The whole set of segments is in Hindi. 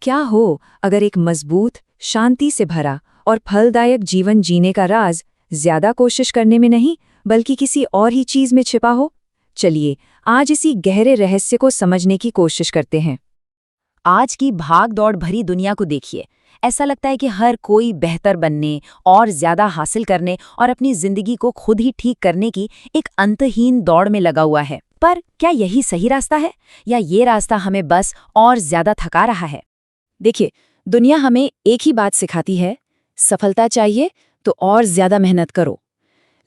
क्या हो अगर एक मजबूत, शांति से भरा और फलदायक जीवन जीने का राज ज्यादा कोशिश करने में नहीं बल्कि किसी और ही चीज में छिपा हो? चलिए आज इसी गहरे रहस्य को समझने की कोशिश करते हैं। आज की भाग दौड़ भरी दुनिया को देखिए। ऐसा लगता है कि हर कोई बेहतर बनने और ज्यादा हासिल करने और अपनी जिंदगी को खुद ही ठीक करने की एक अंतहीन दौड़ में लगा हुआ है। पर क्या यही सही रास्ता है या ये रास्ता हमें बस और ज्यादा थका रहा है? देखिए, दुनिया हमें एक ही बात सिखाती है, सफलता चाहिए तो और ज्यादा मेहनत करो।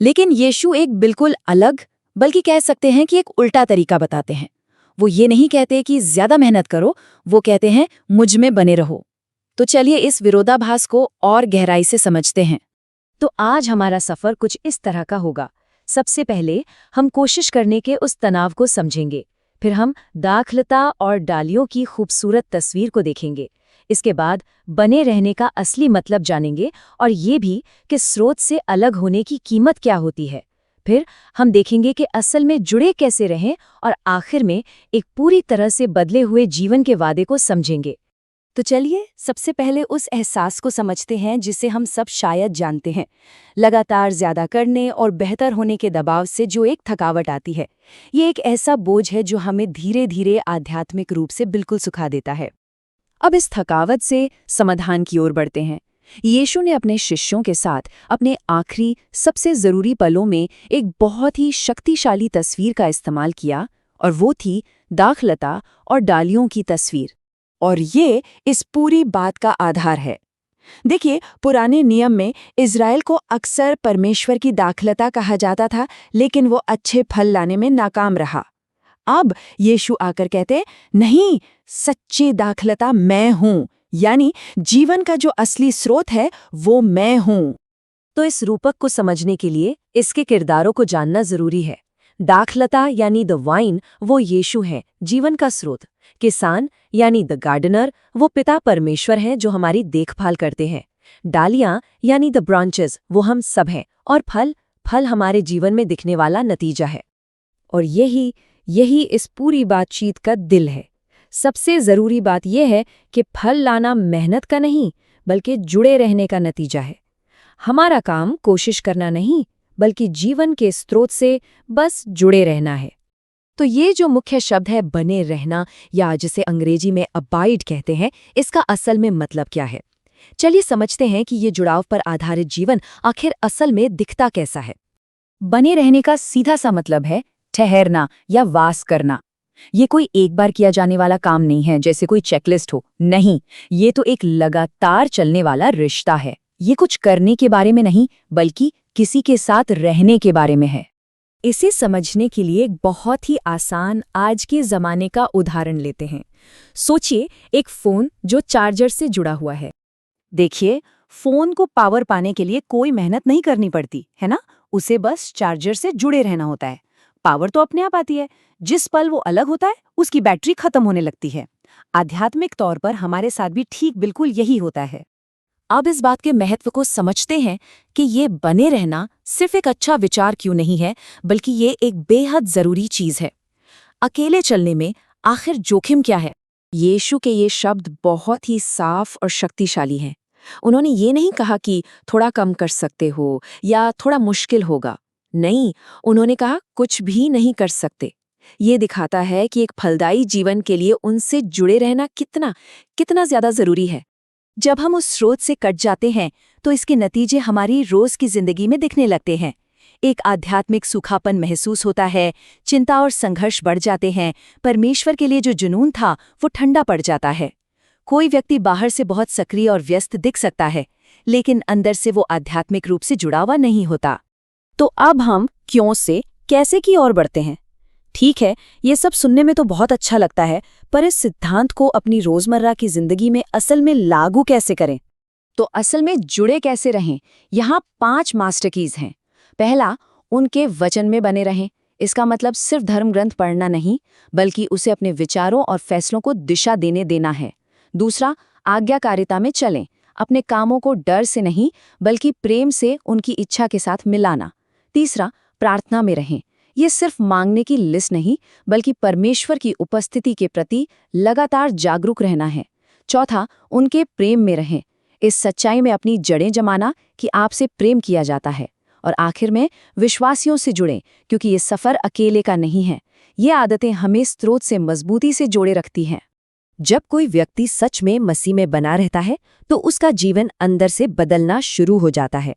लेकिन यीशु एक बिल्कुल अलग, बल्कि कह सकते हैं कि एक उल्टा तरीका बताते हैं। वो ये नहीं कहते कि ज्यादा मेहनत करो, वो कहते हैं मुझ में बने रहो। तो चलिए इस विरोधाभास को और गहराई से समझते हैं। तो आज हमारा सफर कुछ इस तरह का होगा। सबसे पहले हम कोशिश करने के उस तनाव को समझेंगे, फिर हम दाखलता और डालियों की खूबसूरत तस्वीर को देखेंगे। इसके बाद बने रहने का असली मतलब जानेंगे और ये भी कि स्रोत से अलग होने की कीमत क्या होती है। फिर हम देखेंगे कि असल में जुड़े कैसे रहें और आखिर में एक पूरी तरह से बदले हुए जीवन के वादे को समझेंगे। तो चलिए सबसे पहले उस एहसास को समझते हैं जिसे हम सब शायद जानते हैं। लगातार ज्यादा करने और बेहतर होने के दबाव से जो एक थकावट आती है, ये एक ऐसा बोझ है जो हमें धीरे धीरे आध्यात्मिक रूप से बिल्कुल सुखा देता है। अब इस थकावट से समाधान की ओर बढ़ते हैं। यीशु ने अपने शिष्यों के साथ अपने आखिरी सबसे जरूरी पलों में एक बहुत ही शक्तिशाली तस्वीर का इस्तेमाल किया, और वो थी दाखलता और डालियों की तस्वीर। और ये इस पूरी बात का आधार है। देखिए, पुराने नियम में इज़राइल को अक्सर परमेश्वर की दाखलता कहा जाता था, लेकिन वो अच्छे फल लाने में नाकाम रहा। अब यीशु आकर कहते, नहीं, सच्ची दाखलता मैं हूं, यानी जीवन का जो असली स्रोत है वो मैं हूं। तो इस रूपक को समझने के लिए इसके किरदारों को जानना जरूरी है। दाखलता यानी द वाइन, वो यीशु है, जीवन का स्रोत। किसान यानी द गार्डनर, वो पिता परमेश्वर हैं जो हमारी देखभाल करते हैं। डालियां यानी द ब्रांचेस, वो हम सब हैं। और फल हमारे जीवन में दिखने वाला नतीजा है। और यही इस पूरी बातचीत का दिल है। सबसे जरूरी बात यह है कि फल लाना मेहनत का नहीं बल्कि जुड़े रहने का नतीजा है। हमारा काम कोशिश करना नहीं बल्कि जीवन के स्रोत से बस जुड़े रहना है। तो ये जो मुख्य शब्द है बने रहना, या जिसे अंग्रेजी में अबाइड कहते हैं, इसका असल में मतलब क्या है? चलिए समझते हैं कि ये जुड़ाव पर आधारित जीवन आखिर असल में दिखता कैसा है। बने रहने का सीधा सा मतलब है ठहरना या वास करना। ये कोई एक बार किया जाने वाला काम नहीं है, जैसे कोई चेकलिस्ट हो। नहीं, ये तो एक लगातार चलने वाला रिश्ता है। ये कुछ करने के बारे में नहीं बल्कि किसी के साथ रहने के बारे में है। इसे समझने के लिए एक बहुत ही आसान आज के ज़माने का उदाहरण लेते हैं। सोचिए एक फ़ोन जो चार्जर से जुड़ा हुआ है। देखिए, फ़ोन को पावर पाने के लिए कोई मेहनत नहीं करनी पड़ती, है ना? उसे बस चार्जर से जुड़े रहना होता है। पावर तो अपने आप आती है। जिस पल वो अलग होता है उसकी बैटरी खत्म होने लगती है। आध्यात्मिक तौर पर हमारे साथ भी ठीक बिल्कुल यही होता है। अब इस बात के महत्व को समझते हैं कि ये बने रहना सिर्फ एक अच्छा विचार क्यों नहीं है, बल्कि ये एक बेहद जरूरी चीज है। अकेले चलने में आखिर जोखिम क्या है? यीशु के ये शब्द बहुत ही साफ और शक्तिशाली हैं। उन्होंने ये नहीं कहा कि थोड़ा कम कर सकते हो या थोड़ा मुश्किल होगा। नहीं, उन्होंने कहा कुछ भी नहीं कर सकते। ये दिखाता है कि एक फलदायी जीवन के लिए उनसे जुड़े रहना कितना ज्यादा जरूरी है। जब हम उस स्रोत से कट जाते हैं तो इसके नतीजे हमारी रोज की जिंदगी में दिखने लगते हैं। एक आध्यात्मिक सूखापन महसूस होता है, चिंता और संघर्ष बढ़ जाते हैं, परमेश्वर के लिए जो जुनून था वो ठंडा पड़ जाता है। कोई व्यक्ति बाहर से बहुत सक्रिय और व्यस्त दिख सकता है, लेकिन अंदर से वो आध्यात्मिक रूप से जुड़ा हुआ नहीं होता। तो अब हम क्यों से कैसे की ओर बढ़ते हैं। ठीक है, ये सब सुनने में तो बहुत अच्छा लगता है, पर इस सिद्धांत को अपनी रोजमर्रा की जिंदगी में असल में लागू कैसे करें? तो असल में जुड़े कैसे रहें, यहाँ 5 मास्टर कीज हैं। पहला, उनके वचन में बने रहें। इसका मतलब सिर्फ धर्म ग्रंथ पढ़ना नहीं, बल्कि उसे अपने विचारों और फैसलों को दिशा देना है। दूसरा, आज्ञाकारिता में चलें। अपने कामों को डर से नहीं बल्कि प्रेम से उनकी इच्छा के साथ मिलाना। तीसरा, प्रार्थना में रहें। ये सिर्फ मांगने की लिस्ट नहीं बल्कि परमेश्वर की उपस्थिति के प्रति लगातार जागरूक रहना है। चौथा, उनके प्रेम में रहें। इस सच्चाई में अपनी जड़ें जमाना कि आपसे प्रेम किया जाता है। और आखिर में विश्वासियों से जुड़ें, क्योंकि ये सफ़र अकेले का नहीं है। ये आदतें हमें स्रोत से मजबूती से जोड़े रखती हैं। जब कोई व्यक्ति सच में मसीह में बना रहता है तो उसका जीवन अंदर से बदलना शुरू हो जाता है।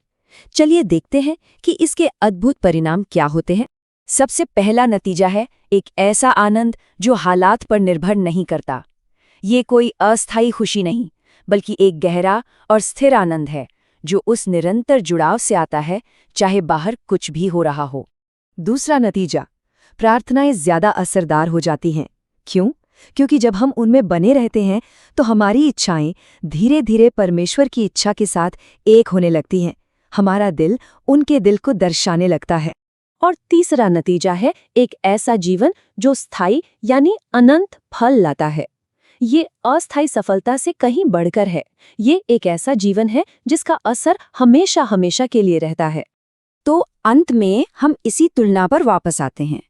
चलिए देखते हैं कि इसके अद्भुत परिणाम क्या होते हैं। सबसे पहला नतीजा है एक ऐसा आनंद जो हालात पर निर्भर नहीं करता। ये कोई अस्थायी खुशी नहीं, बल्कि एक गहरा और स्थिर आनंद है जो उस निरंतर जुड़ाव से आता है, चाहे बाहर कुछ भी हो रहा हो। दूसरा नतीजा, प्रार्थनाएं ज्यादा असरदार हो जाती हैं। क्यों? क्योंकि जब हम उनमें बने रहते हैं तो हमारी इच्छाएं धीरे धीरे परमेश्वर की इच्छा के साथ एक होने लगती हैं। हमारा दिल उनके दिल को दर्शाने लगता है। और तीसरा नतीजा है एक ऐसा जीवन जो स्थायी यानी अनंत फल लाता है। ये अस्थायी सफलता से कहीं बढ़कर है। ये एक ऐसा जीवन है जिसका असर हमेशा हमेशा के लिए रहता है। तो अंत में हम इसी तुलना पर वापस आते हैं।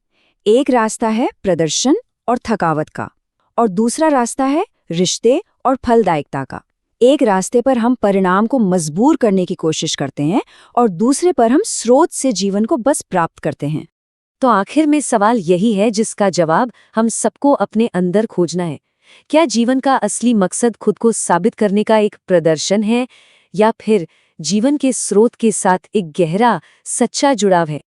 एक रास्ता है प्रदर्शन और थकावट का, और दूसरा रास्ता है रिश्ते और फलदायकता का। एक रास्ते पर हम परिणाम को मजबूर करने की कोशिश करते हैं और दूसरे पर हम स्रोत से जीवन को बस प्राप्त करते हैं। तो आखिर में सवाल यही है जिसका जवाब हम सबको अपने अंदर खोजना है। क्या जीवन का असली मकसद खुद को साबित करने का एक प्रदर्शन है, या फिर जीवन के स्रोत के साथ एक गहरा सच्चा जुड़ाव है?